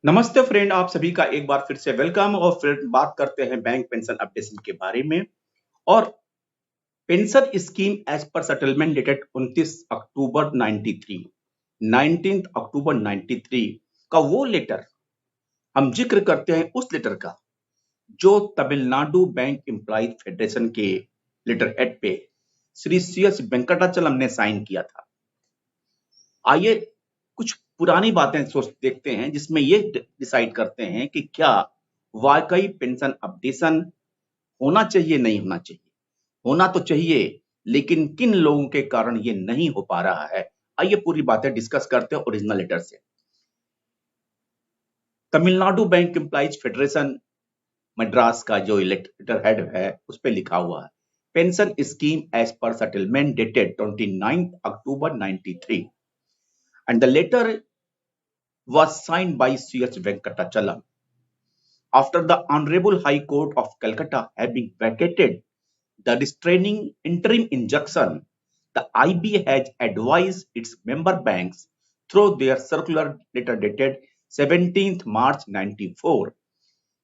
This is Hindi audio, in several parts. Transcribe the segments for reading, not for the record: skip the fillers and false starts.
नमस्ते फ्रेंड, आप सभी का एक बार फिर से वेलकम। और फिर बात करते हैं बैंक पेंशन अपडेशन के बारे में। और pension scheme as per settlement dated 29 October 93, 19 October 93 का वो लेटर हम जिक्र करते हैं, उस लेटर का जो तमिलनाडु बैंक एम्प्लॉइज फेडरेशन के लेटर हेड पे श्री सी एस वेंकटाचलम ने साइन किया था। आइए कुछ पुरानी बातें सोच देखते हैं, जिसमें ये डिसाइड करते हैं कि क्या वाकई पेंशन अपडेशन होना चाहिए, नहीं होना चाहिए। होना तो चाहिए, लेकिन किन लोगों के कारण ये नहीं हो पा रहा है। आइए पूरी बातें डिस्कस करते हैं ओरिजिनल लेटर से। Tamil Nadu bank employees federation Madras का जो लेटर हेड है, उस पर लिखा हुआ है, pension scheme as per settlement dated 29 October 93 and the letter was signed by C.H. Venkatachalam. After the Honorable High Court of Calcutta having vacated the restraining interim injunction, the IB has advised its member banks through their circular letter dated 17th March 94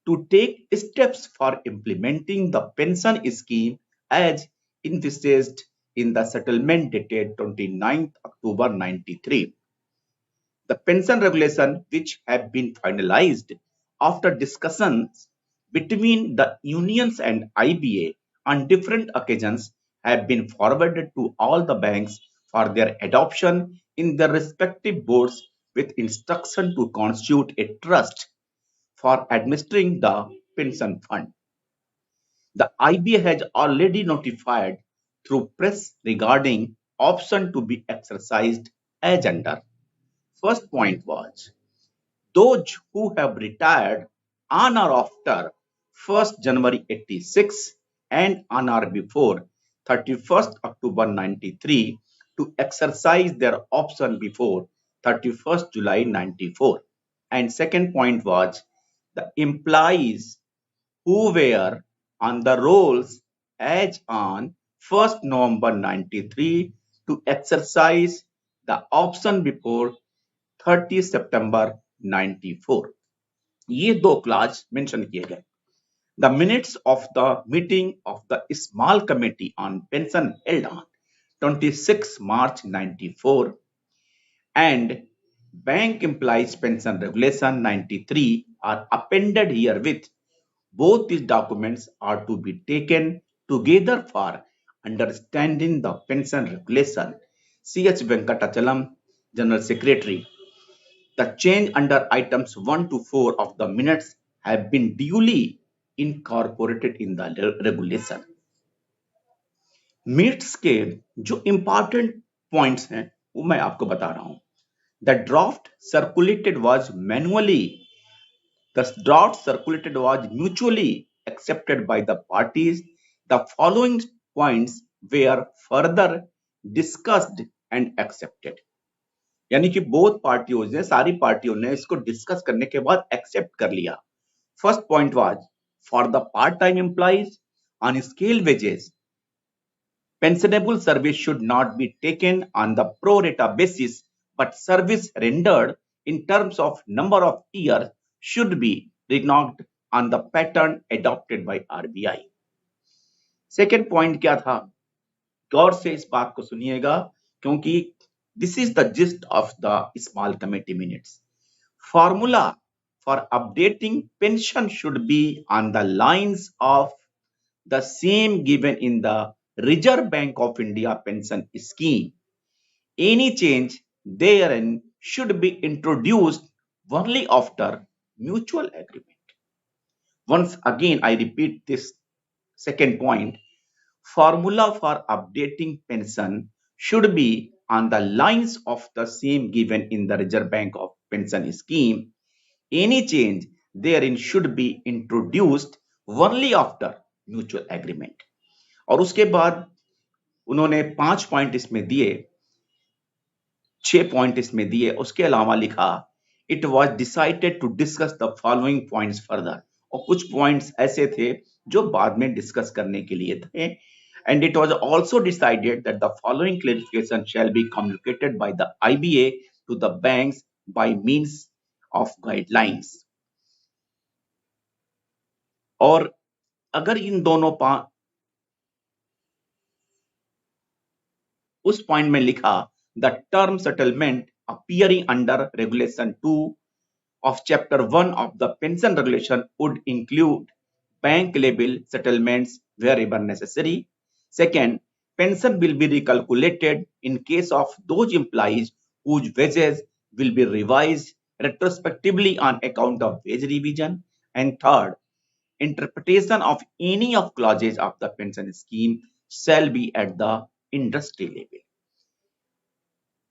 to take steps for implementing the pension scheme as envisaged in the settlement dated 29th October 93. The pension regulation, which have been finalized after discussions between the unions and IBA on different occasions, have been forwarded to all the banks for their adoption in their respective boards with instruction to constitute a trust for administering the pension fund. The IBA has already notified through press regarding option to be exercised as under. First point was those who have retired on or after 1st January 86 and on or before 31st October 93 to exercise their option before 31st July 94. And second point was the employees who were on the rolls as on 1st November 93 to exercise the option before 30 September 94. ये दो क्लास मेंशन किए गए। The minutes of the meeting of the small committee on pension held on 26 March 94 and Bank Employees Pension Regulation 93 are appended herewith. Both these documents are to be taken together for understanding the pension regulation. C.H. Venkatachalam, General Secretary. The change under items 1 to 4 of the minutes have been duly incorporated in the regulation. Minutes के जो इंपॉर्टेंट पॉइंट्स हैं वो मैं आपको बता रहा हूं। The draft circulated was manually, the draft circulated was mutually accepted by the parties. The following points were further discussed and accepted. यानी कि बोथ पार्टियों ने, सारी पार्टियों ने इसको डिस्कस करने के बाद एक्सेप्ट कर लिया। First point was for the part time employees on scale wages pensionable service should not be taken on the pro rata basis, but service rendered in terms of number of years should be recognized on the pattern adopted by RBI. Second point क्या था? गौर से इस बात को सुनिएगा, क्योंकि this is the gist of the small committee minutes. Formula for updating pension should be on the lines of the same given in the Reserve Bank of India pension scheme. Any change therein should be introduced only after mutual agreement. Once again, I repeat this second point. Formula for updating pension should be on the lines of the same given in the Reserve Bank of pension scheme. Any change therein should be introduced only after mutual agreement. और उसके बाद उन्होंने 5 पॉइंट इसमें दिए, 6 पॉइंट इसमें दिए। उसके अलावा लिखा it was decided to discuss the following points further, और कुछ पॉइंट्स ऐसे थे जो बाद में डिस्कस करने के लिए थे। And it was also decided that the following clarification shall be communicated by the IBA to the banks by means of guidelines. और अगर इन दोनों उस पॉइंट में लिखा the term settlement appearing under regulation 2 of chapter 1 of the pension regulation would include bank level settlements wherever necessary. Second, pension will be recalculated in case of those employees whose wages will be revised retrospectively on account of wage revision. And third, interpretation of any of clauses of the pension scheme shall be at the industry level.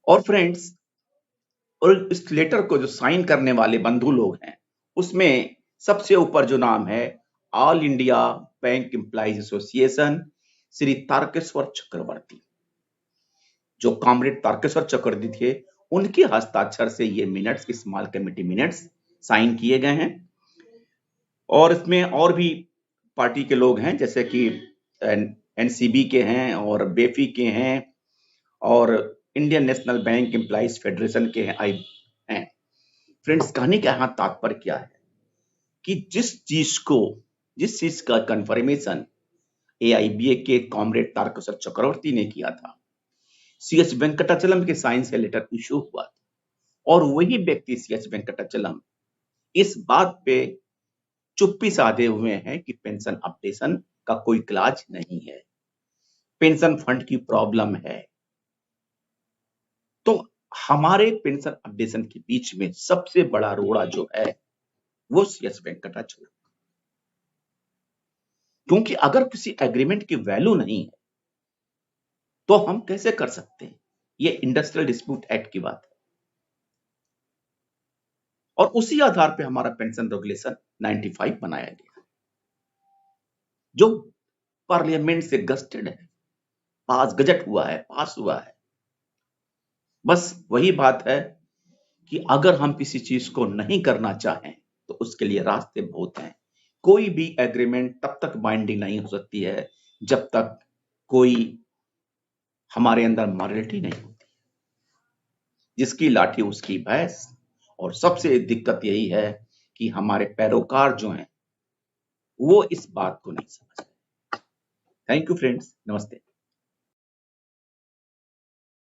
और फ्रेंड्स, और इस लेटर को जो साइन करने वाले बंधु लोग हैं, उसमें सबसे ऊपर जो नाम है all India bank employees association Shri Tarakeshwar Chakraborty. जो कॉमरेड तारकेश्वर चक्रवर्ती थे, उनके हस्ताक्षर से ये minutes, small committee minutes sign किए गए हैं। और इसमें और भी पार्टी के लोग हैं, जैसे कि एनसीबी के हैं और बेफी के हैं और Indian national bank employees federation के हैं। फ्रेंड्स, कहने का यहाँ तात्पर्य क्या है कि जिस चीज का कंफर्मेशन एआईबीए के कॉमरेड तारकेश्वर चक्रवर्ती ने किया था, सीएच वेंकटाचलम के साइन से लेटर इशू हुआ था, और वही व्यक्ति सीएच वेंकटाचलम इस बात पे चुप्पी साधे हुए हैं कि पेंशन अपडेशन का कोई क्लाज नहीं है, पेंशन फंड की प्रॉब्लम है। तो हमारे पेंशन अपडेशन के बीच में सबसे बड़ा रोड़ा जो है वो सीएच वेंकटाचलम, क्योंकि अगर किसी एग्रीमेंट की वैल्यू नहीं है तो हम कैसे कर सकते हैं? ये इंडस्ट्रियल डिस्प्यूट एक्ट की बात है, और उसी आधार पे हमारा पेंशन रेगुलेशन 95 बनाया गया, जो पार्लियामेंट से गस्टेड है, गजट हुआ है, पास हुआ है। बस वही बात है कि अगर हम किसी चीज को नहीं करना चाहें तो उसके लिए रास्ते बहुत हैं। कोई भी एग्रीमेंट तब तक बाइंडिंग नहीं हो सकती है जब तक कोई हमारे अंदर मॉरलिटी नहीं होती। जिसकी लाठी उसकी भैंस। और सबसे दिक्कत यही है कि हमारे पैरोकार जो हैं वो इस बात को नहीं समझ रहे। थैंक यू फ्रेंड्स, नमस्ते।